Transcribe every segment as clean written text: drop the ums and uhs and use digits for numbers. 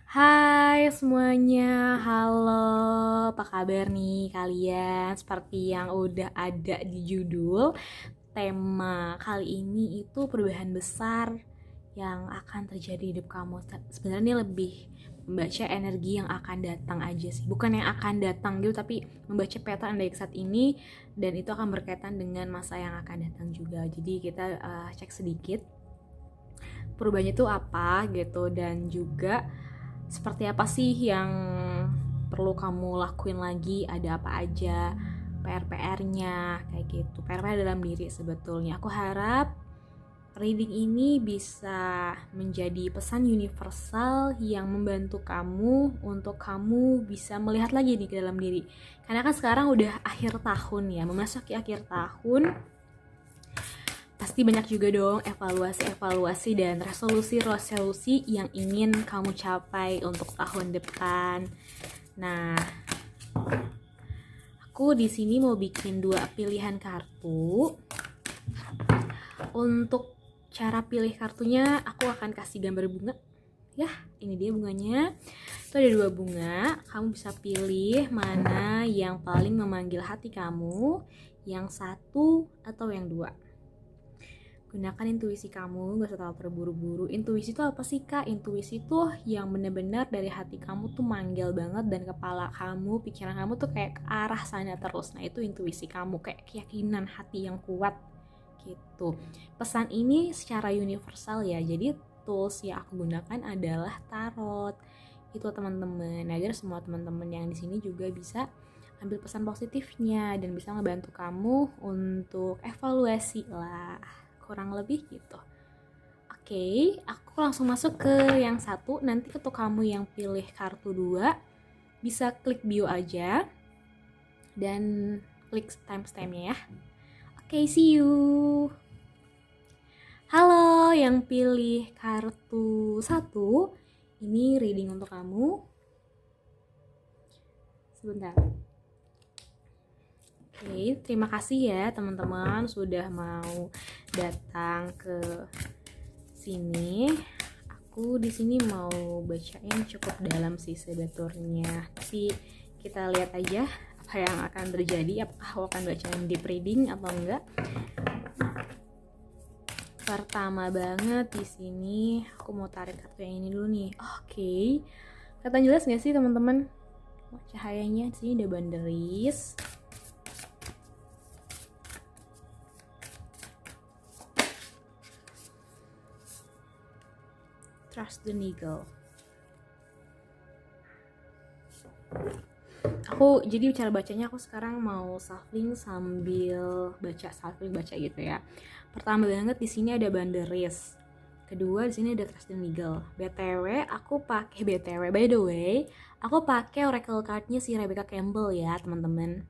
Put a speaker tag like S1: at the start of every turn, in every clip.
S1: Hai semuanya, halo, apa kabar nih kalian? Seperti yang udah ada di judul, tema kali ini itu perubahan besar yang akan terjadi di hidup kamu. Sebenarnya ini lebih membaca energi yang akan datang aja sih, bukan yang akan datang gitu, tapi membaca peta andai saat ini, dan itu akan berkaitan dengan masa yang akan datang juga. Jadi kita cek sedikit perubahannya itu apa gitu, dan juga seperti apa sih yang perlu kamu lakuin lagi, ada apa aja PR-PR-nya kayak gitu. PR-PR dalam diri sebetulnya. Aku harap reading ini bisa menjadi pesan universal yang membantu kamu untuk kamu bisa melihat lagi nih ke dalam diri. Karena kan sekarang udah akhir tahun ya, memasuki akhir tahun. Pasti banyak juga dong evaluasi-evaluasi dan resolusi-resolusi yang ingin kamu capai untuk tahun depan. Nah, aku di sini mau bikin 2 pilihan kartu. Untuk cara pilih kartunya, aku akan kasih gambar bunga. Ya, ini dia bunganya. Itu ada 2 bunga. Kamu bisa pilih mana yang paling memanggil hati kamu, yang satu atau yang dua. Gunakan intuisi kamu, gak usah terlalu terburu-buru. Intuisi itu apa sih kak? Intuisi itu yang bener-bener dari hati kamu tuh manggil banget, dan kepala kamu, pikiran kamu tuh kayak ke arah sana terus. Nah itu intuisi kamu, kayak keyakinan hati yang kuat gitu. Pesan ini secara universal ya, jadi tools yang aku gunakan adalah tarot. Itu teman-teman, agar semua teman-teman yang di sini juga bisa ambil pesan positifnya dan bisa ngebantu kamu untuk evaluasi lah, kurang lebih gitu. Oke, aku langsung masuk ke yang satu. Nanti untuk kamu yang pilih kartu 2, bisa klik bio aja dan klik timestampnya ya. Oke, see you. Halo yang pilih kartu 1, ini reading untuk kamu. Sebentar. Oke, terima kasih ya teman-teman sudah mau datang ke sini. Aku di sini mau bacain cukup dalam sih sebetulnya, tapi kita lihat aja apa yang akan terjadi, apakah aku akan bacain deep reading atau enggak. Pertama banget di sini aku mau tarik kartu yang ini dulu nih. Oke. Kelihatan jelas nggak sih teman-teman? Cahayanya di sini ada banderis. Trust the Needle. Aku jadi cara bacanya, aku sekarang mau shuffling sambil baca gitu ya. Pertama banget di sini ada banderis. Kedua di sini ada Trust the Needle. By the way, aku pakai oracle cardnya si Rebecca Campbell ya teman-teman.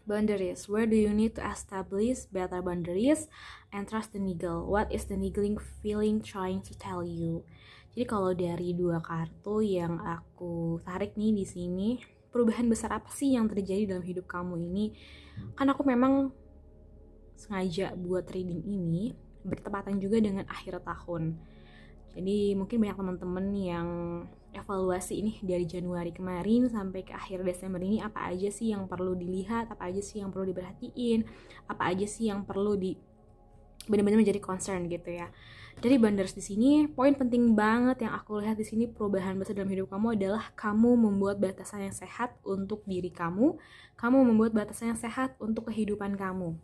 S1: Boundaries. Where do you need to establish better boundaries and trust the needle? What is the niggling feeling trying to tell you? Jadi kalau dari 2 kartu yang aku tarik nih di sini, perubahan besar apa sih yang terjadi dalam hidup kamu ini? Kan aku memang sengaja buat reading ini bertepatan juga dengan akhir tahun. Jadi mungkin banyak teman-teman yang evaluasi ini dari Januari kemarin sampai ke akhir Desember ini, apa aja sih yang perlu dilihat, apa aja sih yang perlu diperhatiin, apa aja sih yang perlu benar-benar menjadi concern gitu ya. Dari Banders di sini, poin penting banget yang aku lihat di sini, perubahan besar dalam hidup kamu adalah kamu membuat batasan yang sehat untuk diri kamu membuat batasan yang sehat untuk kehidupan kamu.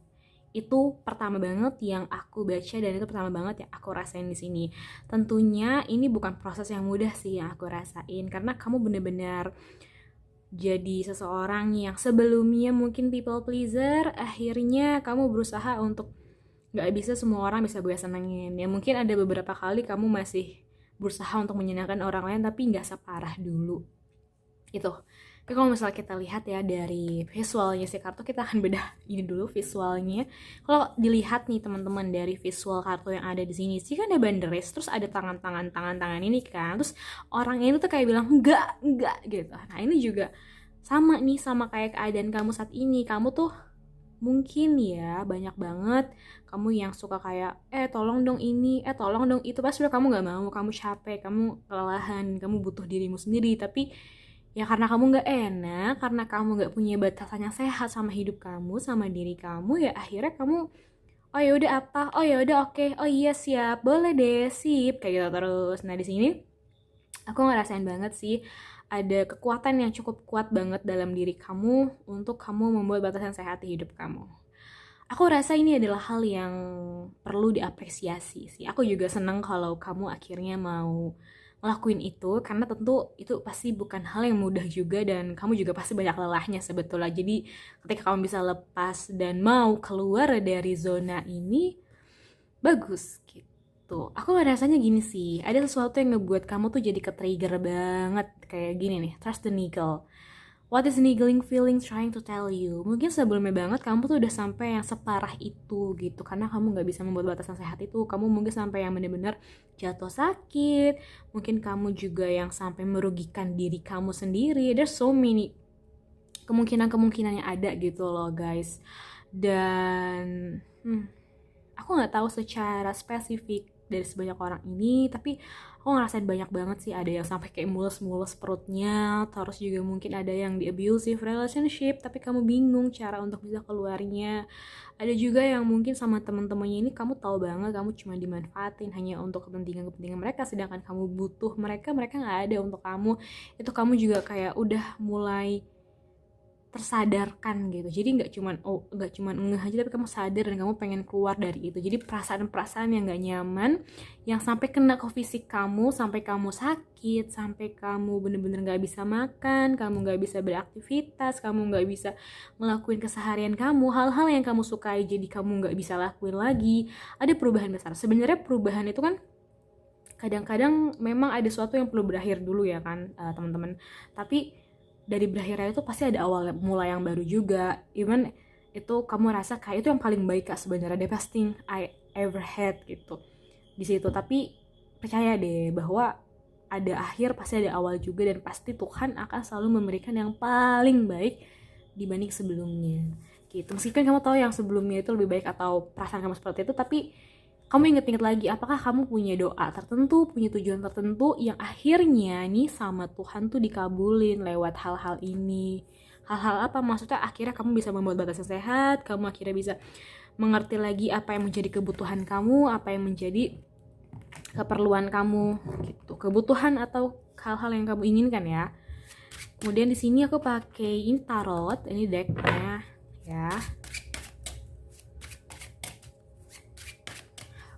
S1: Itu pertama banget yang aku baca, dan itu pertama banget yang aku rasain di sini. Tentunya ini bukan proses yang mudah sih yang aku rasain, karena kamu benar-benar jadi seseorang yang sebelumnya mungkin people pleaser, akhirnya kamu berusaha untuk gak bisa semua orang bisa gue senengin. Ya mungkin ada beberapa kali kamu masih berusaha untuk menyenangkan orang lain, tapi gak separah dulu. Itu. Tapi kalau misalnya kita lihat ya dari visualnya si kartu, kita akan bedah ini dulu visualnya. Kalau dilihat nih teman-teman dari visual kartu yang ada di sini sih kan ada banderis, terus ada tangan ini kan, terus orang ini tuh kayak bilang enggak gitu. Nah ini juga sama nih, sama kayak keadaan kamu saat ini, kamu tuh mungkin ya banyak banget kamu yang suka kayak tolong dong ini, tolong dong itu, pas udah kamu gak mau, kamu capek, kamu kelelahan, kamu butuh dirimu sendiri. Tapi ya karena kamu gak enak, karena kamu gak punya batasan yang sehat sama hidup kamu, sama diri kamu, ya akhirnya kamu oh ya udah apa, oh ya udah oke, oh iya siap, boleh deh, sip, kayak gitu terus. Nah di sini aku ngerasain banget sih ada kekuatan yang cukup kuat banget dalam diri kamu untuk kamu membuat batasan sehat di hidup kamu. Aku rasa ini adalah hal yang perlu diapresiasi sih. Aku juga seneng kalau kamu akhirnya mau ngelakuin itu, karena tentu itu pasti bukan hal yang mudah juga, dan kamu juga pasti banyak lelahnya sebetulnya. Jadi ketika kamu bisa lepas dan mau keluar dari zona ini, bagus gitu. Aku rasanya gini sih, ada sesuatu yang ngebuat kamu tuh jadi ke-trigger banget. Kayak gini nih, trust the needle. What is niggling feeling trying to tell you? Mungkin sebelumnya banget kamu tuh udah sampai yang separah itu gitu, karena kamu gak bisa membuat batasan sehat itu. Kamu mungkin sampai yang bener-bener jatuh sakit. Mungkin kamu juga yang sampai merugikan diri kamu sendiri. There's so many kemungkinan-kemungkinan yang ada gitu loh guys. Dan aku gak tahu secara spesifik dari sebanyak orang ini, tapi aku ngerasain banyak banget sih. Ada yang sampai kayak mules-mules perutnya, terus juga mungkin ada yang di abusive relationship tapi kamu bingung cara untuk bisa keluarnya. Ada juga yang mungkin sama teman-temannya ini kamu tahu banget kamu cuma dimanfaatin hanya untuk kepentingan mereka, sedangkan kamu butuh mereka nggak ada untuk kamu. Itu kamu juga kayak udah mulai tersadarkan gitu. Jadi nggak cuman ngeh aja, tapi kamu sadar dan kamu pengen keluar dari itu. Jadi perasaan-perasaan yang nggak nyaman yang sampai kena ke fisik kamu, sampai kamu sakit, sampai kamu bener-bener nggak bisa makan, kamu nggak bisa beraktivitas, kamu nggak bisa ngelakuin keseharian kamu, hal-hal yang kamu sukai jadi kamu nggak bisa lakuin lagi. Ada perubahan besar. Sebenarnya perubahan itu kan kadang-kadang memang ada sesuatu yang perlu berakhir dulu ya kan, teman-teman. Tapi dari berakhirnya itu pasti ada awal mulai yang baru juga. Even itu kamu rasa kayak itu yang paling baik kak sebenarnya, the best thing I ever had gitu di situ. Tapi percaya deh bahwa ada akhir pasti ada awal juga, dan pasti Tuhan akan selalu memberikan yang paling baik dibanding sebelumnya gitu. Meskipun kamu tahu yang sebelumnya itu lebih baik atau perasaan kamu seperti itu, tapi kamu inget-inget lagi, apakah kamu punya doa tertentu, punya tujuan tertentu yang akhirnya nih sama Tuhan tuh dikabulin lewat hal-hal ini. Hal-hal apa? Maksudnya akhirnya kamu bisa membuat batasan sehat, kamu akhirnya bisa mengerti lagi apa yang menjadi kebutuhan kamu, apa yang menjadi keperluan kamu gitu. Kebutuhan atau hal-hal yang kamu inginkan ya. Kemudian di sini aku pakai ini tarot, ini decknya ya.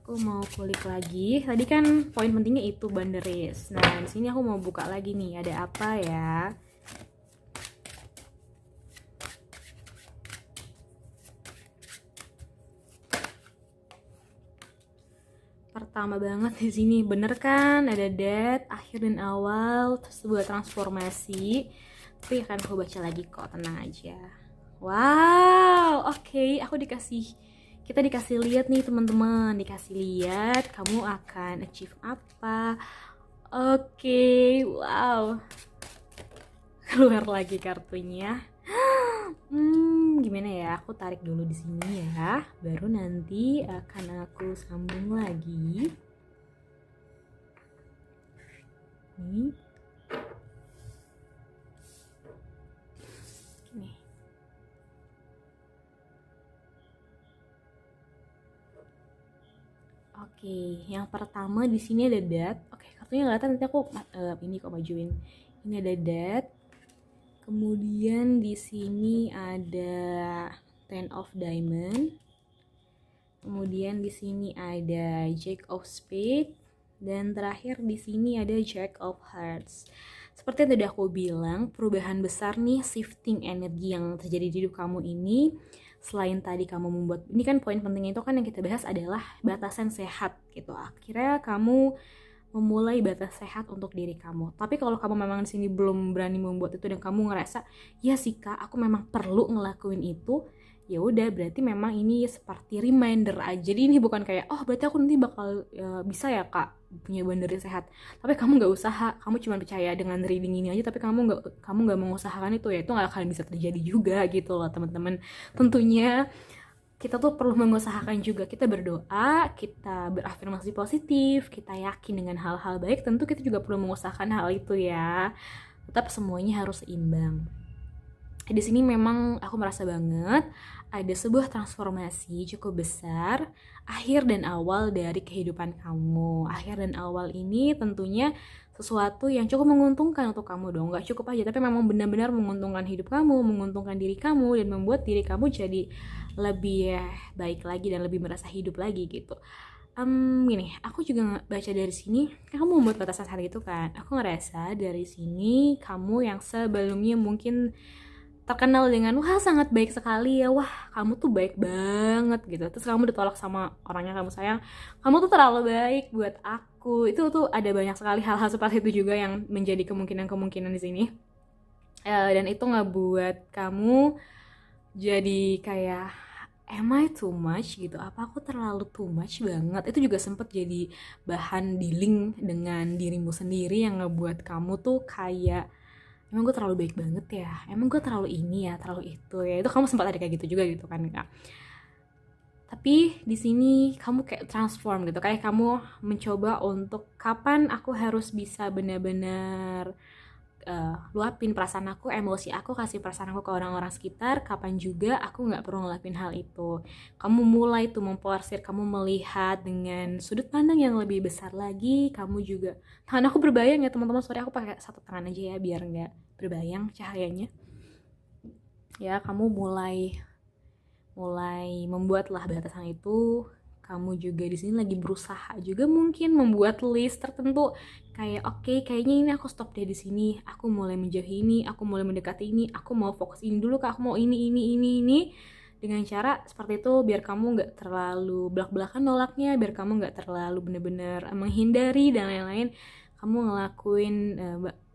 S1: Aku mau kulik lagi. Tadi kan poin pentingnya itu boundaries. Nah, di sini aku mau buka lagi nih. Ada apa ya? Pertama banget di sini, bener kan? Ada death, akhir dan awal, sebuah transformasi. Tapi akan aku baca lagi kok, tenang aja. Wow, oke, kita dikasih lihat nih teman-teman, dikasih lihat kamu akan achieve apa. Oke, wow. Keluar lagi kartunya. Gimana ya? Aku tarik dulu di sini ya. Baru nanti akan aku sambung lagi. Nih. Nih. Oke, yang pertama di sini ada death. Oke, kartunya nggak kelihatan, nanti aku ini kok majuin. Ini ada death. Kemudian di sini ada Ten of Diamond. Kemudian di sini ada Jack of Spades, dan terakhir di sini ada Jack of Hearts. Seperti yang tadi aku bilang, perubahan besar nih, shifting energi yang terjadi di hidup kamu ini. Selain tadi kamu membuat, ini kan poin pentingnya itu kan yang kita bahas adalah batasan sehat gitu. Akhirnya kamu memulai batas sehat untuk diri kamu. Tapi kalau kamu memang di sini belum berani membuat itu dan kamu ngerasa, ya sih kak, aku memang perlu ngelakuin itu, ya udah, berarti memang ini seperti reminder aja. Jadi ini bukan kayak, oh berarti aku nanti bakal bisa ya kak punya boundary sehat, tapi kamu nggak usaha, kamu cuma percaya dengan reading ini aja, tapi kamu nggak mengusahakan itu, ya itu nggak akan bisa terjadi juga gitu loh teman-teman. Tentunya kita tuh perlu mengusahakan juga, kita berdoa, kita berafirmasi positif, kita yakin dengan hal-hal baik, tentu kita juga perlu mengusahakan hal itu ya. Tetap semuanya harus seimbang. Di sini memang aku merasa banget ada sebuah transformasi cukup besar, akhir dan awal dari kehidupan kamu. Akhir dan awal ini tentunya sesuatu yang cukup menguntungkan untuk kamu dong. Gak cukup aja, tapi memang benar-benar menguntungkan hidup kamu, menguntungkan diri kamu, dan membuat diri kamu jadi lebih baik lagi dan lebih merasa hidup lagi gitu. Gini, aku juga baca dari sini, kan kamu membuat batasan saat itu kan. Aku ngerasa dari sini kamu yang sebelumnya mungkin terkenal dengan wah sangat baik sekali ya, wah kamu tuh baik banget gitu, terus kamu ditolak sama orang yang kamu sayang, kamu tuh terlalu baik buat aku. Itu tuh ada banyak sekali hal-hal seperti itu juga yang menjadi kemungkinan-kemungkinan di sini. Dan itu ngebuat kamu jadi kayak am I too much gitu, apa aku terlalu too much banget. Itu juga sempet jadi bahan dealing dengan dirimu sendiri yang ngebuat kamu tuh kayak emang gue terlalu baik banget ya, emang gue terlalu ini ya, terlalu itu ya. Itu kamu sempat ada kayak gitu juga gitu kan Kak. Tapi di sini kamu kayak transform gitu, kayak kamu mencoba untuk kapan aku harus bisa benar-benar luapin perasaan aku, emosi aku, kasih perasaan aku ke orang-orang sekitar, kapan juga aku nggak perlu ngelakuin hal itu. Kamu mulai tuh memporsir, kamu melihat dengan sudut pandang yang lebih besar lagi. Kamu juga, tangan aku berbayang ya teman-teman, sorry aku pakai satu tangan aja ya biar nggak berbayang cahayanya ya. Kamu mulai membuatlah batasan itu. Kamu juga di sini lagi berusaha juga mungkin membuat list tertentu, kayak oke, kayaknya ini aku stop deh di sini, aku mulai menjauhi ini, aku mulai mendekati ini, aku mau fokus ini dulu, aku mau ini, dengan cara seperti itu biar kamu nggak terlalu belak-belakan nolaknya, biar kamu nggak terlalu bener-bener menghindari dan lain-lain. Kamu ngelakuin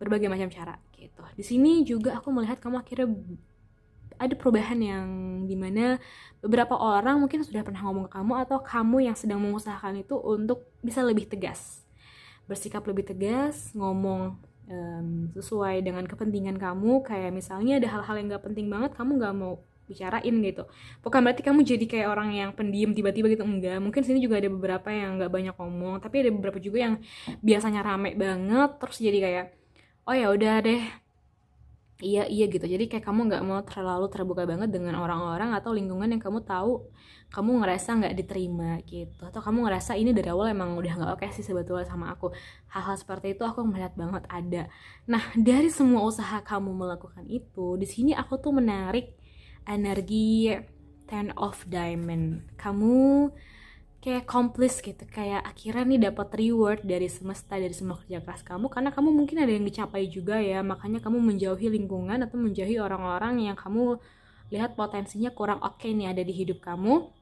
S1: berbagai macam cara gitu. Di sini juga aku melihat kamu akhirnya ada perubahan yang dimana beberapa orang mungkin sudah pernah ngomong ke kamu, atau kamu yang sedang mengusahakan itu untuk bisa lebih tegas, bersikap lebih tegas, ngomong sesuai dengan kepentingan kamu. Kayak misalnya ada hal-hal yang gak penting banget kamu gak mau bicarain gitu. Bukan berarti kamu jadi kayak orang yang pendiam tiba-tiba gitu, enggak. Mungkin sini juga ada beberapa yang gak banyak ngomong, tapi ada beberapa juga yang biasanya rame banget terus jadi kayak oh ya udah deh, iya gitu. Jadi kayak kamu nggak mau terlalu terbuka banget dengan orang-orang atau lingkungan yang kamu tahu kamu ngerasa nggak diterima gitu, atau kamu ngerasa ini dari awal emang udah nggak oke sih sebetulnya sama aku. Hal-hal seperti itu aku melihat banget ada. Nah, dari semua usaha kamu melakukan itu, di sini aku tuh menarik energi Ten of Diamond. Kamu kayak accomplish gitu, kayak akhirnya nih dapat reward dari semesta, dari semua kerja keras kamu, karena kamu mungkin ada yang dicapai juga ya. Makanya kamu menjauhi lingkungan atau menjauhi orang-orang yang kamu lihat potensinya kurang oke nih ada di hidup kamu.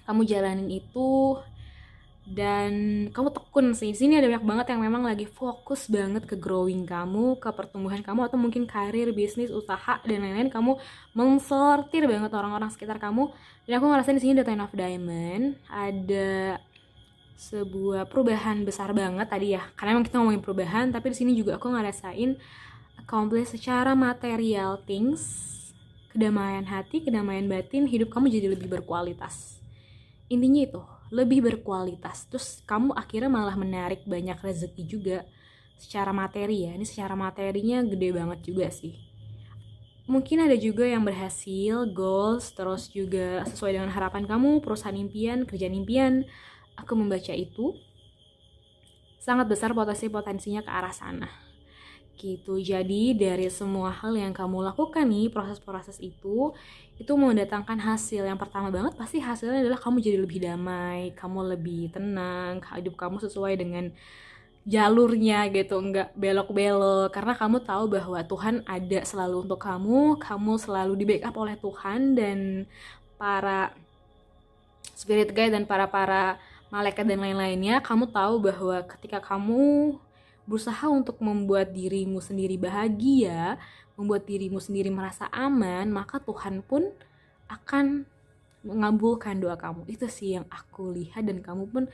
S1: Kamu jalanin itu dan kamu tekun sih. Di sini ada banyak banget yang memang lagi fokus banget ke growing kamu, ke pertumbuhan kamu, atau mungkin karir, bisnis, usaha dan lain-lain. Kamu mensortir banget orang-orang sekitar kamu. Dan aku ngerasain di sini ada Ten of Diamond, ada sebuah perubahan besar banget tadi ya. Karena emang kita ngomongin perubahan, tapi di sini juga aku ngerasain accomplish secara material things, kedamaian hati, kedamaian batin, hidup kamu jadi lebih berkualitas. Intinya itu, lebih berkualitas. Terus kamu akhirnya malah menarik banyak rezeki juga secara materi ya. Ini secara materinya gede banget juga sih. Mungkin ada juga yang berhasil, goals, terus juga sesuai dengan harapan kamu, perusahaan impian, kerjaan impian. Aku membaca itu sangat besar potensinya ke arah sana gitu. Jadi dari semua hal yang kamu lakukan nih, proses-proses itu mendatangkan hasil. Yang pertama banget pasti hasilnya adalah kamu jadi lebih damai, kamu lebih tenang, hidup kamu sesuai dengan jalurnya gitu, nggak belok-belok, karena kamu tahu bahwa Tuhan ada selalu untuk kamu selalu di backup oleh Tuhan dan para spirit guide dan para malaikat dan lain-lainnya. Kamu tahu bahwa ketika kamu berusaha untuk membuat dirimu sendiri bahagia, membuat dirimu sendiri merasa aman, maka Tuhan pun akan mengabulkan doa kamu. Itu sih yang aku lihat dan kamu pun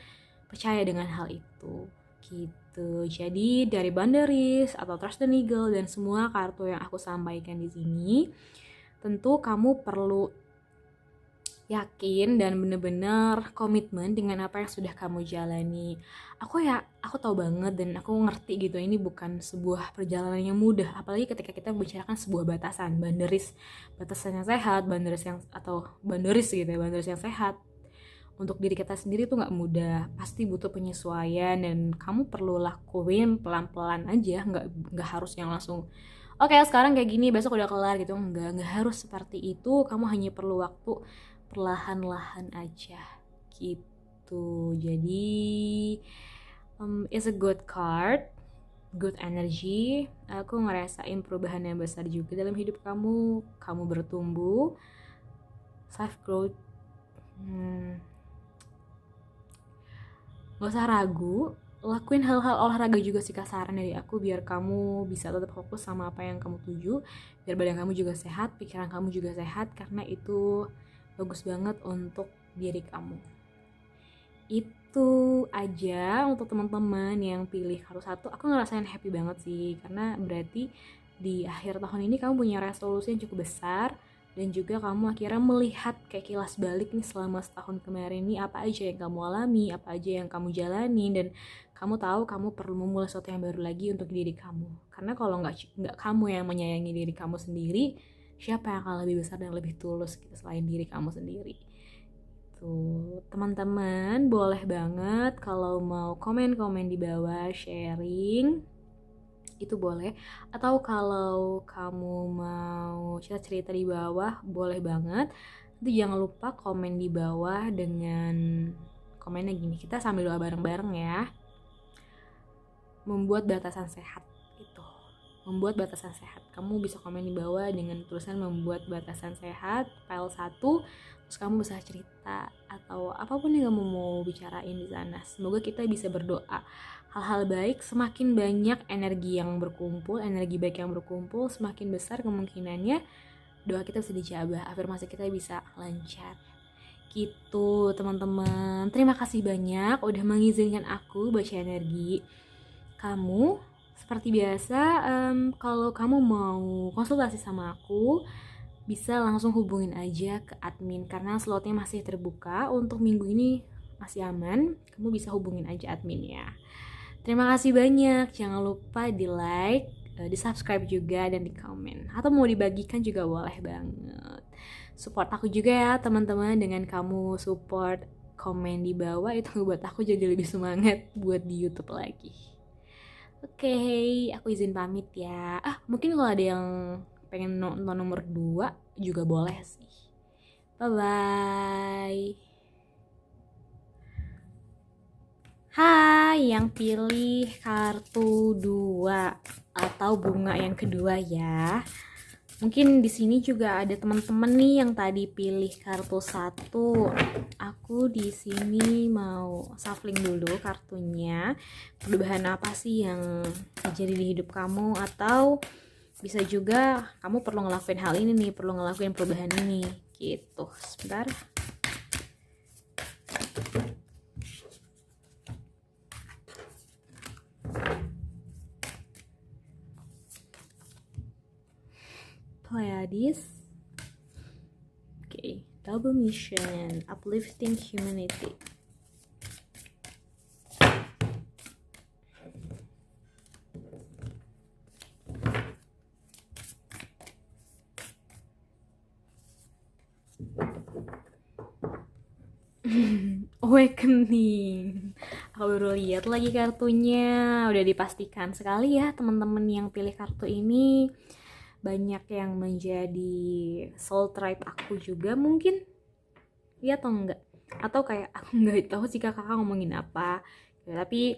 S1: percaya dengan hal itu. gitu. Jadi dari Boundaries atau Trust the Eagle dan semua kartu yang aku sampaikan di sini, tentu kamu perlu yakin dan bener-bener komitmen dengan apa yang sudah kamu jalani. Aku tahu banget dan aku ngerti gitu, ini bukan sebuah perjalanan yang mudah, apalagi ketika kita membicarakan sebuah batasan, boundaries, batasan yang sehat, boundaries gitu ya, boundaries yang sehat untuk diri kita sendiri tuh nggak mudah, pasti butuh penyesuaian dan kamu perlu lakuin pelan-pelan aja, nggak harus yang langsung oke sekarang kayak gini besok udah kelar gitu, nggak harus seperti itu, kamu hanya perlu waktu perlahan-lahan aja gitu. Jadi it's a good card, good energy. Aku ngerasain perubahan yang besar juga dalam hidup kamu bertumbuh, self growth. Gak usah ragu, lakuin hal-hal olahraga juga sih, saran dari aku biar kamu bisa tetap fokus sama apa yang kamu tuju, biar badan kamu juga sehat, pikiran kamu juga sehat, karena itu bagus banget untuk diri kamu. Itu aja untuk teman-teman yang pilih kartu 1. Aku ngerasain happy banget sih, karena berarti di akhir tahun ini kamu punya resolusi yang cukup besar, dan juga kamu akhirnya melihat kayak kilas balik nih selama setahun kemarin nih, apa aja yang kamu alami, apa aja yang kamu jalani, dan kamu tahu kamu perlu memulai sesuatu yang baru lagi untuk diri kamu. Karena kalau nggak kamu yang menyayangi diri kamu sendiri, siapa yang akan lebih besar dan lebih tulus gitu, selain diri kamu sendiri. Tuh, teman-teman boleh banget kalau mau komen-komen di bawah, sharing itu boleh, atau kalau kamu mau cerita-cerita di bawah boleh banget. Nanti jangan lupa komen di bawah dengan komennya gini, kita sambil doa bareng-bareng ya. Membuat batasan sehat itu, membuat batasan sehat. Kamu bisa komen di bawah dengan tulisan membuat batasan sehat file 1, terus kamu bisa cerita atau apapun yang kamu mau bicarain di sana. Semoga kita bisa berdoa hal-hal baik, semakin banyak energi yang berkumpul, energi baik yang berkumpul, semakin besar kemungkinannya doa kita bisa dijabah, afirmasi kita bisa lancar. Gitu teman-teman, terima kasih banyak udah mengizinkan aku baca energi kamu. Seperti biasa, kalau kamu mau konsultasi sama aku, bisa langsung hubungin aja ke admin, karena slotnya masih terbuka untuk minggu ini, masih aman. Kamu bisa hubungin aja admin ya. Terima kasih banyak, jangan lupa di like, di subscribe juga, dan di komen, atau mau dibagikan juga boleh banget. Support aku juga ya teman-teman, dengan kamu support komen di bawah itu buat aku jadi lebih semangat buat di YouTube lagi. Oke, aku izin pamit ya. Mungkin kalau ada yang pengen nonton nomor 2 juga boleh sih. Bye-bye. Hai yang pilih kartu 2 atau bunga yang kedua ya. Mungkin di sini juga ada teman-teman nih yang tadi pilih kartu 1. Aku di sini mau shuffling dulu kartunya. Perubahan apa sih yang terjadi di hidup kamu, atau bisa juga kamu perlu ngelakuin hal ini nih, perlu ngelakuin perubahan ini gitu. Sebentar. Pleiades. Okay, double mission, uplifting humanity. Awakening. Aku baru lihat lagi kartunya, udah dipastikan sekali ya teman-teman yang pilih kartu ini. Banyak yang menjadi soul tribe aku juga mungkin, iya atau enggak, atau kayak aku nggak tahu sih kakak ngomongin apa ya, tapi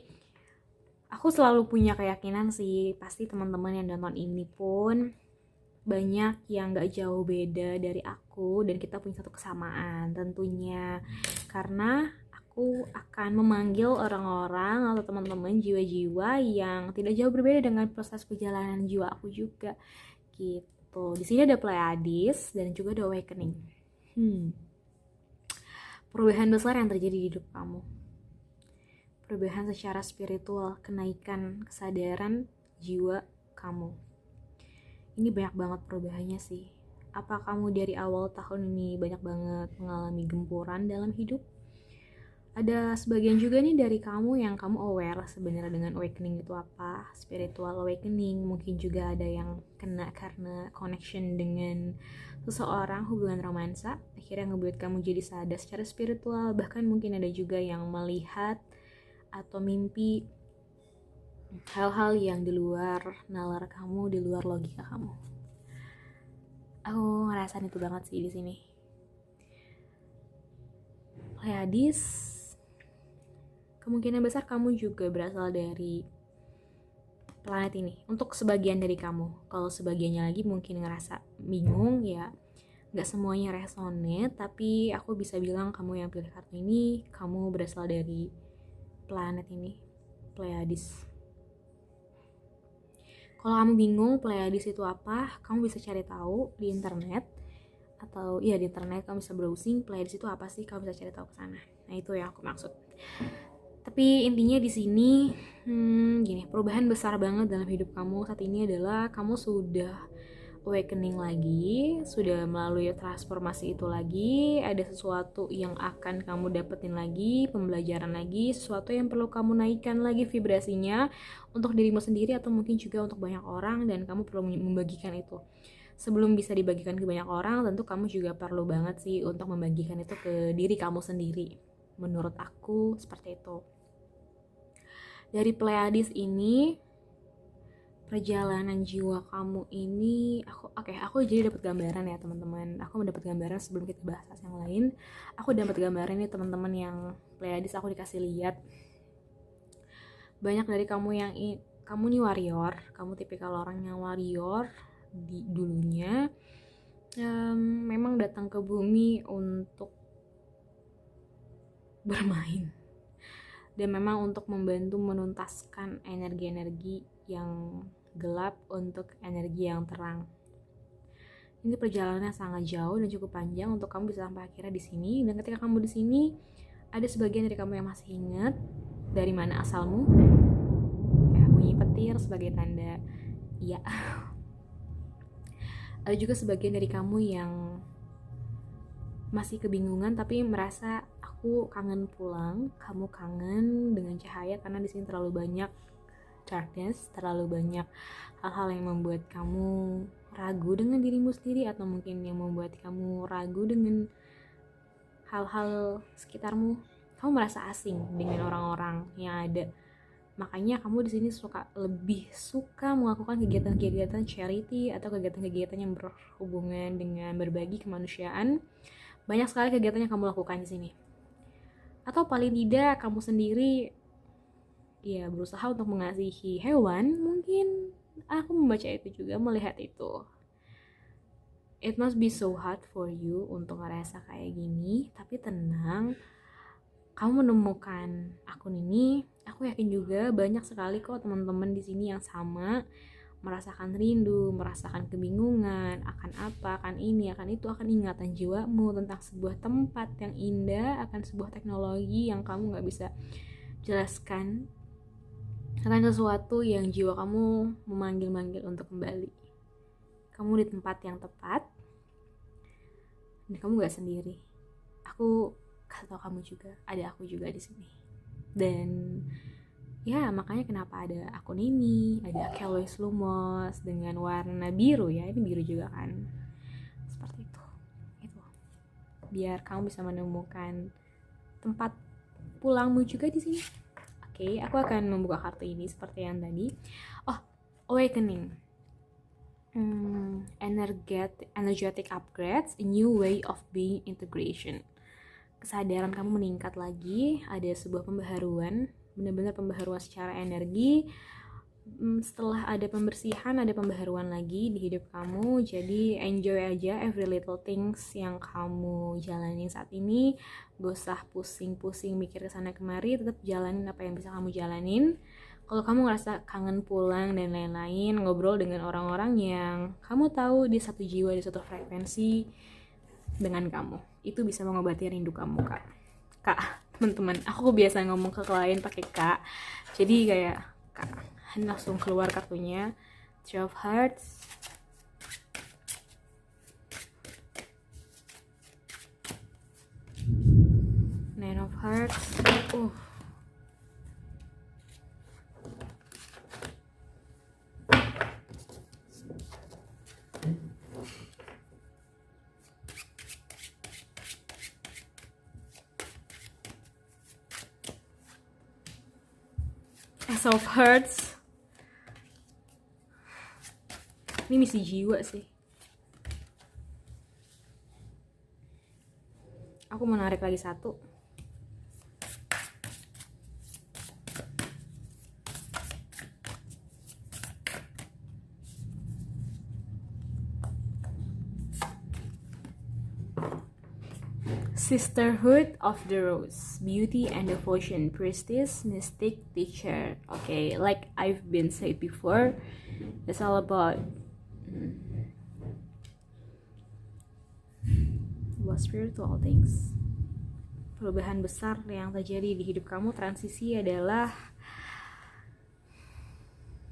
S1: aku selalu punya keyakinan sih pasti teman-teman yang nonton ini pun banyak yang gak jauh beda dari aku, dan kita punya satu kesamaan tentunya, karena aku akan memanggil orang-orang atau teman-teman jiwa-jiwa yang tidak jauh berbeda dengan proses perjalanan jiwa aku juga gitu. Di sini ada Pleiades dan juga ada Awakening. Perubahan besar yang terjadi di hidup kamu. perubahan secara spiritual, kenaikan kesadaran jiwa kamu. Ini banyak banget perubahannya sih. Apa kamu dari awal tahun ini banyak banget mengalami gempuran dalam hidup? Ada sebagian juga nih dari kamu yang kamu aware sebenarnya dengan awakening itu apa, spiritual awakening. Mungkin juga ada yang kena karena connection dengan seseorang, hubungan romansa, akhirnya ngebuat kamu jadi sadar secara spiritual. Bahkan mungkin ada juga yang melihat atau mimpi hal-hal yang di luar nalar kamu, di luar logika kamu. Aku ngerasain itu banget sih di sini. Pleiades, kemungkinan besar kamu juga berasal dari planet ini. Untuk sebagian dari kamu, kalau sebagiannya lagi mungkin ngerasa bingung ya, gak semuanya resonate. Tapi aku bisa bilang kamu yang pilih kartu ini, kamu berasal dari planet ini, Pleiades. Kalau kamu bingung Pleiades itu apa, kamu bisa cari tahu di internet. Atau ya di internet kamu bisa browsing Pleiades itu apa sih, kamu bisa cari tahu ke sana. Nah itu yang aku maksud. Tapi intinya di sini gini, perubahan besar banget dalam hidup kamu saat ini adalah kamu sudah awakening lagi, sudah melalui transformasi itu lagi, ada sesuatu yang akan kamu dapetin lagi, pembelajaran lagi, sesuatu yang perlu kamu naikkan lagi vibrasinya untuk dirimu sendiri atau mungkin juga untuk banyak orang, dan kamu perlu membagikan itu. Sebelum bisa dibagikan ke banyak orang, tentu kamu juga perlu banget sih untuk membagikan itu ke diri kamu sendiri. Menurut aku seperti itu. Dari Pleiades ini, perjalanan jiwa kamu ini, aku jadi dapat gambaran ya teman-teman. Aku mendapat gambaran sebelum kita bahas yang lain. Aku dapat gambaran nih teman-teman yang Pleiades, aku dikasih lihat. Banyak dari kamu yang kamu nih warrior, kamu tipikal orang yang warrior di dulunya. Memang datang ke bumi untuk bermain. Dan memang untuk membantu menuntaskan energi-energi yang gelap untuk energi yang terang. Ini perjalanannya sangat jauh dan cukup panjang untuk kamu bisa sampai akhirnya di sini. Dan ketika kamu di sini, ada sebagian dari kamu yang masih ingat dari mana asalmu. Ya, bunyi petir sebagai tanda iya. Ada juga sebagian dari kamu yang masih kebingungan tapi merasa aku kangen pulang. Kamu kangen dengan cahaya karena di sini terlalu banyak darkness, terlalu banyak hal-hal yang membuat kamu ragu dengan dirimu sendiri, atau mungkin yang membuat kamu ragu dengan hal-hal sekitarmu. Kamu merasa asing dengan orang-orang yang ada. Makanya kamu di sini lebih suka melakukan kegiatan-kegiatan charity atau kegiatan-kegiatan yang berhubungan dengan berbagi kemanusiaan. Banyak sekali kegiatan yang kamu lakukan di sini. Atau paling tidak kamu sendiri ya berusaha untuk mengasihi hewan. Mungkin aku membaca itu juga, melihat itu. It must be so hard for you untuk ngerasa kayak gini. Tapi tenang, kamu menemukan akun ini. Aku yakin juga banyak sekali kok teman-teman di sini yang sama, merasakan rindu, merasakan kebingungan akan apa, akan ini, akan itu, akan ingatan jiwamu tentang sebuah tempat yang indah, akan sebuah teknologi yang kamu gak bisa jelaskan, akan sesuatu yang jiwa kamu memanggil-manggil untuk kembali. Kamu di tempat yang tepat dan kamu gak sendiri. Aku kasih tau kamu juga, ada aku juga di sini. Dan ya makanya kenapa ada akun ini, ada Kelois Lumos dengan warna biru ya, ini biru juga kan, seperti itu. Biar kamu bisa menemukan tempat pulangmu juga di sini. Oke, aku akan membuka kartu ini seperti yang tadi. Awakening, energetic upgrades, a new way of being, integration. Kesadaran kamu meningkat lagi, ada sebuah pembaharuan, benar-benar pembaharuan secara energi. Setelah ada pembersihan, ada pembaharuan lagi di hidup kamu. Jadi enjoy aja every little things yang kamu jalanin saat ini. Gak usah pusing-pusing mikir kesana kemari, tetap jalanin apa yang bisa kamu jalanin. Kalau kamu ngerasa kangen pulang dan lain-lain, ngobrol dengan orang-orang yang kamu tahu di satu jiwa, di satu frekuensi dengan kamu, itu bisa mengobati rindu kamu, Kak. teman-teman. Aku biasa ngomong ke klien pakai Kak. Jadi kayak Kak, langsung keluar kartunya. Three of Hearts. Nine of Hearts. Ace of Hearts. Ini misi jiwa sih. Aku menarik lagi satu. Sisterhood of the Rose, Beauty and Devotion, Priestess, Mystic, Teacher. Okay, like I've been said before, it's all about spiritual things. Perubahan besar yang terjadi di hidup kamu, transisi adalah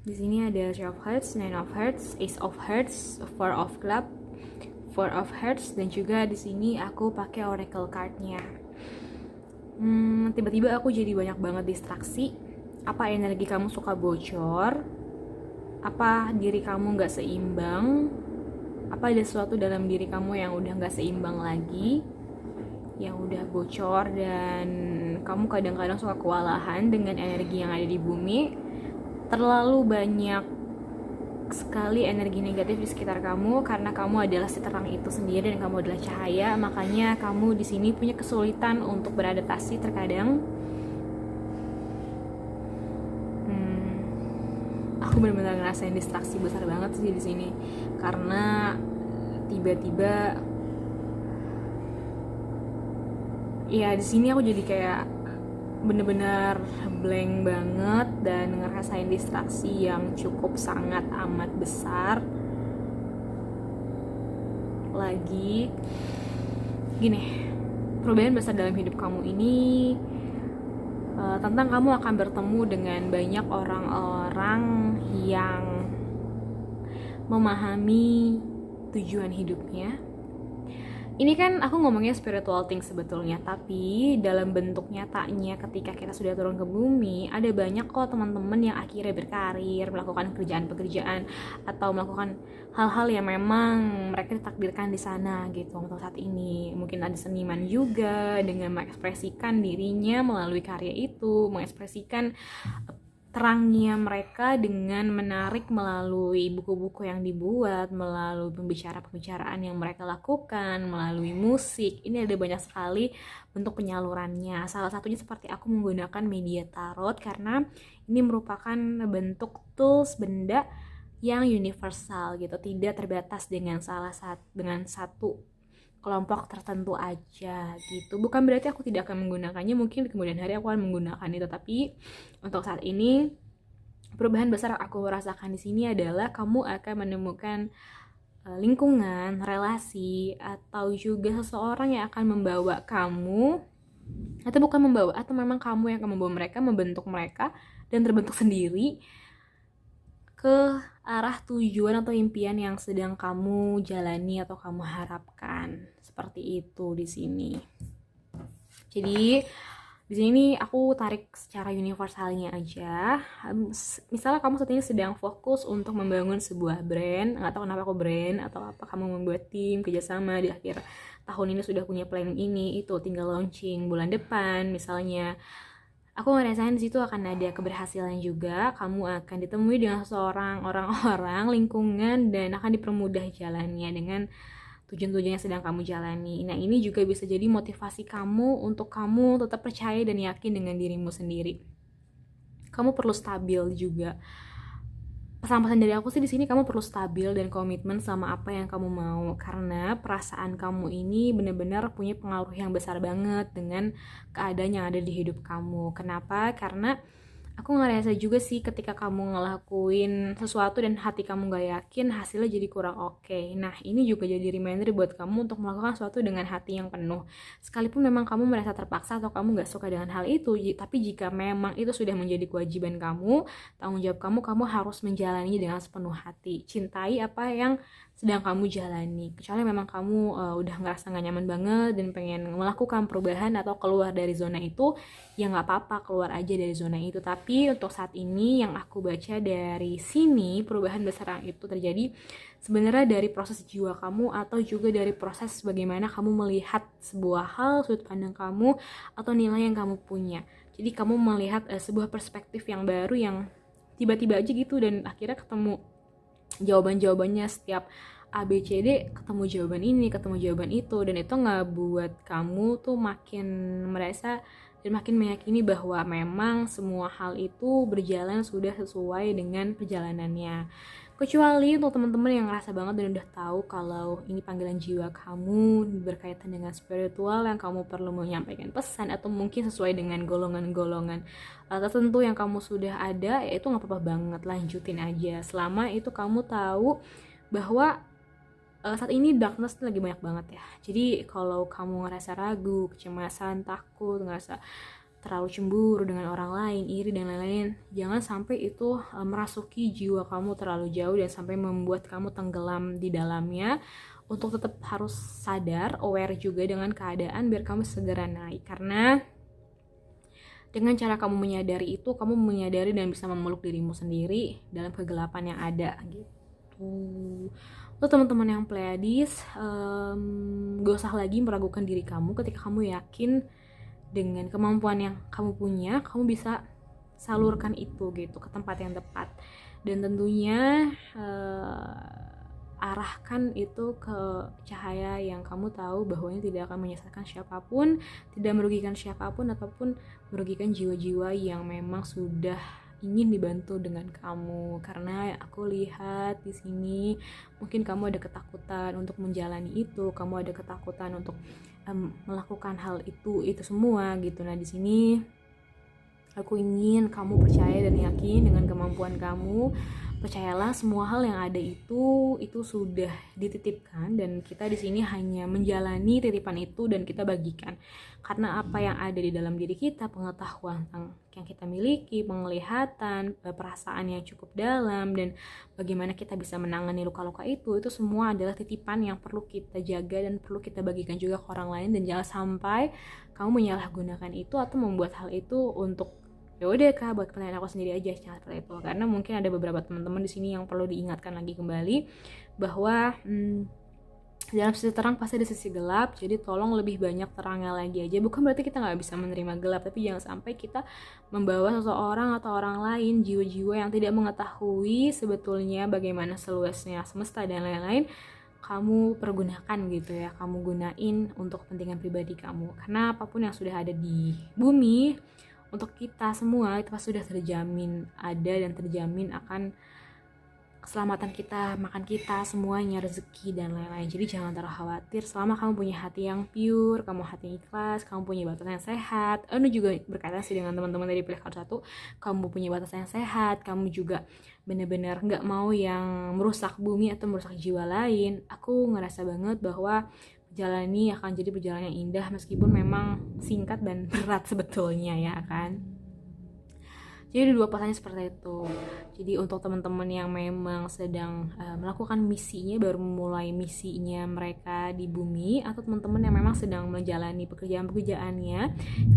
S1: di sini ada Three of Hearts, Nine of Hearts, Ace of Hearts, Four of Club, Four of Hearts, dan juga di sini aku pakai Oracle card-nya. Tiba-tiba aku jadi banyak banget distraksi. Apa energi kamu suka bocor? Apa diri kamu nggak seimbang? Apa ada sesuatu dalam diri kamu yang udah nggak seimbang lagi, yang udah bocor, dan kamu kadang-kadang suka kewalahan dengan energi yang ada di bumi. Terlalu banyak sekali energi negatif di sekitar kamu karena kamu adalah si terang itu sendiri dan kamu adalah cahaya. Makanya kamu di sini punya kesulitan untuk beradaptasi terkadang. Aku benar-benar ngerasain distraksi besar banget sih di sini karena tiba-tiba ya di sini aku jadi kayak bener-bener blank banget dan ngerasain distraksi yang cukup sangat amat besar. Lagi gini, perubahan besar dalam hidup kamu ini tentang kamu akan bertemu dengan banyak orang-orang yang memahami tujuan hidupnya. Ini kan aku ngomongnya spiritual thing sebetulnya, tapi dalam bentuk nyatanya ketika kita sudah turun ke bumi, ada banyak kok teman-teman yang akhirnya berkarir, melakukan pekerjaan-pekerjaan atau melakukan hal-hal yang memang mereka ditakdirkan di sana gitu untuk saat ini. Mungkin ada seniman juga dengan mengekspresikan dirinya melalui karya itu, mengekspresikan terangnya mereka dengan menarik melalui buku-buku yang dibuat, melalui pembicaraan yang mereka lakukan, melalui musik. Ini ada banyak sekali bentuk penyalurannya. Salah satunya seperti aku menggunakan media tarot karena ini merupakan bentuk tools benda yang universal gitu, tidak terbatas dengan satu kelompok tertentu aja gitu. Bukan berarti aku tidak akan menggunakannya, mungkin di kemudian hari aku akan menggunakan itu, tapi untuk saat ini perubahan besar yang aku rasakan di sini adalah kamu akan menemukan lingkungan, relasi, atau juga seseorang yang akan membawa kamu, atau bukan membawa, atau memang kamu yang akan membawa mereka, membentuk mereka dan terbentuk sendiri ke arah tujuan atau impian yang sedang kamu jalani atau kamu harapkan. Seperti itu di sini. Jadi di sini aku tarik secara universalnya aja. Misalnya kamu saat ini sedang fokus untuk membangun sebuah brand, nggak tahu kenapa aku brand atau apa, kamu membuat tim kerjasama di akhir tahun ini sudah punya plan ini itu, tinggal launching bulan depan misalnya. Aku ngerasain di situ akan ada keberhasilan juga. Kamu akan ditemui dengan seorang orang-orang, lingkungan, dan akan dipermudah jalannya dengan tujuan-tujuan yang sedang kamu jalani. Nah, ini juga bisa jadi motivasi kamu untuk kamu tetap percaya dan yakin dengan dirimu sendiri. Kamu perlu stabil juga. Pesan-pesan dari aku sih di sini, kamu perlu stabil dan komitmen sama apa yang kamu mau, karena perasaan kamu ini benar-benar punya pengaruh yang besar banget dengan keadaan yang ada di hidup kamu. Kenapa? Karena Aku ngerasa juga sih ketika kamu ngelakuin sesuatu dan hati kamu gak yakin, hasilnya jadi kurang oke. Nah, ini juga jadi reminder buat kamu untuk melakukan sesuatu dengan hati yang penuh. Sekalipun memang kamu merasa terpaksa atau kamu gak suka dengan hal itu, tapi jika memang itu sudah menjadi kewajiban kamu, tanggung jawab kamu harus menjalaninya dengan sepenuh hati. Cintai apa yang sedang kamu jalani. Kecuali memang kamu udah ngerasa gak nyaman banget dan pengen melakukan perubahan atau keluar dari zona itu, ya nggak apa-apa, keluar aja dari zona itu. Tapi untuk saat ini yang aku baca dari sini, perubahan besar yang itu terjadi sebenarnya dari proses jiwa kamu atau juga dari proses bagaimana kamu melihat sebuah hal, sudut pandang kamu atau nilai yang kamu punya. Jadi kamu melihat sebuah perspektif yang baru yang tiba-tiba aja gitu, dan akhirnya ketemu jawaban-jawabannya setiap A, B, C, D, ketemu jawaban ini, ketemu jawaban itu, dan itu nggak buat kamu tuh makin merasa dan makin meyakini bahwa memang semua hal itu berjalan sudah sesuai dengan perjalanannya. Kecuali untuk teman-teman yang ngerasa banget dan udah tahu kalau ini panggilan jiwa kamu berkaitan dengan spiritual yang kamu perlu menyampaikan pesan, atau mungkin sesuai dengan golongan-golongan tertentu yang kamu sudah ada, ya itu gak apa-apa banget, lanjutin aja. Selama itu kamu tahu bahwa saat ini darkness lagi banyak banget ya. Jadi kalau kamu ngerasa ragu, kecemasan, takut, ngerasa terlalu cemburu dengan orang lain, iri dan lain-lain, jangan sampai itu merasuki jiwa kamu terlalu jauh dan sampai membuat kamu tenggelam di dalamnya. Untuk tetap harus sadar, aware juga dengan keadaan biar kamu segera naik. Karena dengan cara kamu menyadari itu, kamu menyadari dan bisa memeluk dirimu sendiri dalam kegelapan yang ada gitu. Untuk teman-teman yang Pleiades, gak usah lagi meragukan diri kamu. Ketika kamu yakin dengan kemampuan yang kamu punya, kamu bisa salurkan itu gitu ke tempat yang tepat. Dan tentunya arahkan itu ke cahaya yang kamu tahu bahwa ini tidak akan menyesatkan siapapun, tidak merugikan siapapun, ataupun merugikan jiwa-jiwa yang memang sudah ingin dibantu dengan kamu. Karena aku lihat di sini mungkin kamu ada ketakutan untuk menjalani itu, kamu ada ketakutan untuk melakukan hal itu semua gitu. Nah, di sini aku ingin kamu percaya dan yakin dengan kemampuan kamu. Percayalah, semua hal yang ada itu sudah dititipkan, dan kita di sini hanya menjalani titipan itu dan kita bagikan. Karena apa yang ada di dalam diri kita, pengetahuan yang kita miliki, penglihatan, perasaan yang cukup dalam, dan bagaimana kita bisa menangani luka-luka itu semua adalah titipan yang perlu kita jaga dan perlu kita bagikan juga ke orang lain. Dan jangan sampai kamu menyalahgunakan itu atau membuat hal itu untuk ya udah Kak, buat penilaian aku sendiri aja, jangan seperti itu. Karena mungkin ada beberapa teman-teman di sini yang perlu diingatkan lagi kembali bahwa dalam sisi terang pasti ada sisi gelap. Jadi tolong lebih banyak terangnya lagi aja. Bukan berarti kita nggak bisa menerima gelap, tapi jangan sampai kita membawa seseorang atau orang lain, jiwa-jiwa yang tidak mengetahui sebetulnya bagaimana seluasnya semesta dan lain-lain, kamu pergunakan gitu ya, kamu gunain untuk kepentingan pribadi kamu. Karena apapun yang sudah ada di bumi untuk kita semua itu pasti sudah terjamin ada dan terjamin akan keselamatan kita, makan kita, semuanya, rezeki dan lain-lain. Jadi jangan terlalu khawatir selama kamu punya hati yang pure, kamu hati ikhlas, kamu punya batasan yang sehat. Ini juga berkaitan sih dengan teman-teman dari Pilih Card 1. Kamu punya batasan yang sehat, kamu juga benar-benar gak mau yang merusak bumi atau merusak jiwa lain. Aku ngerasa banget bahwa perjalanan ini akan jadi perjalanan yang indah meskipun memang singkat dan berat sebetulnya ya kan. Jadi dua pasannya seperti itu. Jadi untuk teman-teman yang memang sedang melakukan misinya, baru memulai misinya mereka di bumi, atau teman-teman yang memang sedang menjalani pekerjaan-pekerjaannya,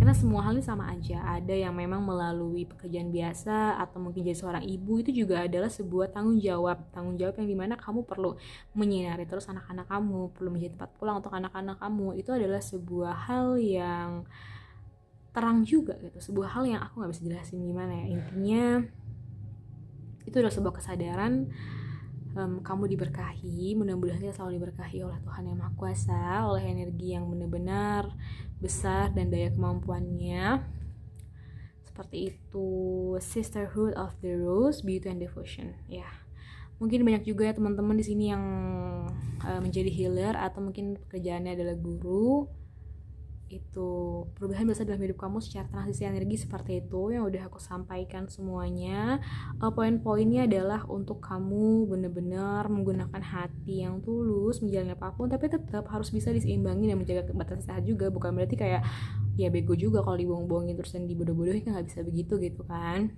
S1: karena semua hal ini sama aja. Ada yang memang melalui pekerjaan biasa atau mungkin jadi seorang ibu, itu juga adalah sebuah tanggung jawab yang dimana kamu perlu menyinari terus anak-anak kamu, perlu menjadi tempat pulang untuk anak-anak kamu. Itu adalah sebuah hal yang terang juga gitu, sebuah hal yang aku nggak bisa jelasin gimana ya. Intinya itu adalah sebuah kesadaran kamu diberkahi, mudah-mudahan kita selalu diberkahi oleh Tuhan Yang Maha Kuasa, oleh energi yang benar-benar besar dan daya kemampuannya. Seperti itu, Sisterhood of the Rose, Beauty and Devotion ya. Mungkin banyak juga ya teman-teman di sini yang menjadi healer atau mungkin pekerjaannya adalah guru. itu perubahan besar dalam hidup kamu secara transisi energi seperti itu yang udah aku sampaikan semuanya. Poin-poinnya adalah untuk kamu benar-benar menggunakan hati yang tulus menjalani apapun, tapi tetap harus bisa diseimbangi dan menjaga batasan sehat juga. Bukan berarti kayak ya bego juga kalau dibohong-bohongin terus dan dibodoh-bodohin, kan nggak bisa begitu gitu kan.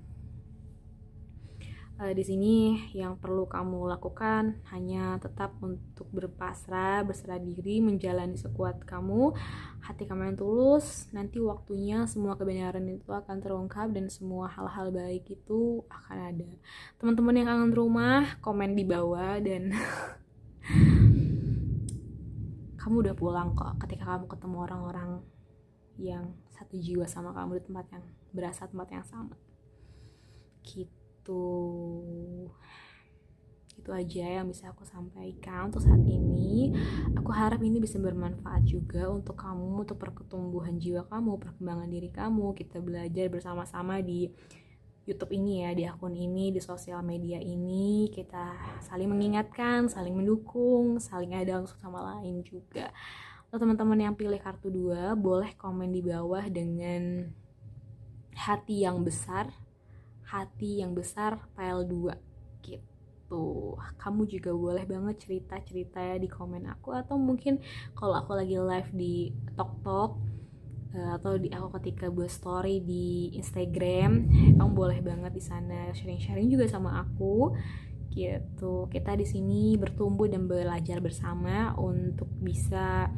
S1: Di sini yang perlu kamu lakukan hanya tetap untuk berpasrah, berserah diri, menjalani sekuat kamu, hati kamu yang tulus. Nanti waktunya semua kebenaran itu akan terungkap dan semua hal-hal baik itu akan ada. Teman-teman yang kangen rumah, komen di bawah dan kamu udah pulang kok ketika kamu ketemu orang-orang yang satu jiwa sama kamu di tempat yang berasa tempat yang sama. Gitu. Itu aja yang bisa aku sampaikan untuk saat ini. Aku harap ini bisa bermanfaat juga untuk kamu, untuk pertumbuhan jiwa kamu, perkembangan diri kamu. Kita belajar bersama-sama di YouTube ini ya, di akun ini, di sosial media ini. Kita saling mengingatkan, saling mendukung, saling ada untuk sama lain juga. Untuk teman-teman yang pilih kartu 2, boleh komen di bawah dengan hati yang besar file 2 gitu. Kamu juga boleh banget cerita-cerita di komen aku, atau mungkin kalau aku lagi live di TokTok atau aku ketika buat story di Instagram, kamu boleh banget di sana sharing-sharing juga sama aku gitu. Kita di sini bertumbuh dan belajar bersama untuk bisa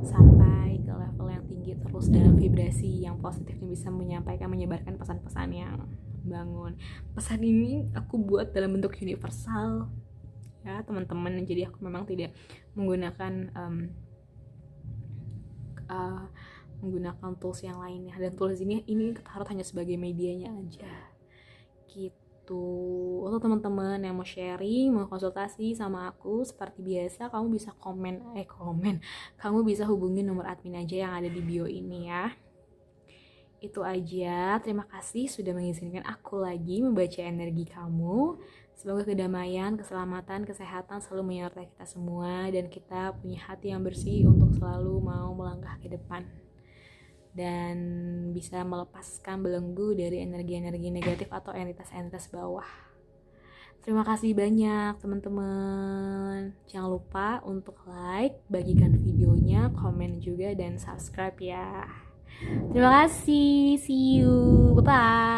S1: sampai ke level yang tinggi terus dalam vibrasi yang positif yang bisa menyebarkan pesan-pesan yang bangun. Pesan ini aku buat dalam bentuk universal ya teman-teman, jadi aku memang tidak menggunakan menggunakan tools yang lainnya, dan tools ini taruh hanya sebagai medianya aja gitu. Untuk teman-teman yang mau sharing, mau konsultasi sama aku, seperti biasa kamu bisa komen, kamu bisa hubungi nomor admin aja yang ada di bio ini ya. Itu aja, terima kasih sudah mengizinkan aku lagi membaca energi kamu. Semoga kedamaian, keselamatan, kesehatan selalu menyertai kita semua, dan kita punya hati yang bersih untuk selalu mau melangkah ke depan dan bisa melepaskan belenggu dari energi-energi negatif atau entitas-entitas bawah. Terima kasih banyak teman-teman. Jangan lupa untuk like, bagikan videonya, komen juga, dan subscribe ya. Terima kasih. See you. Bye-bye.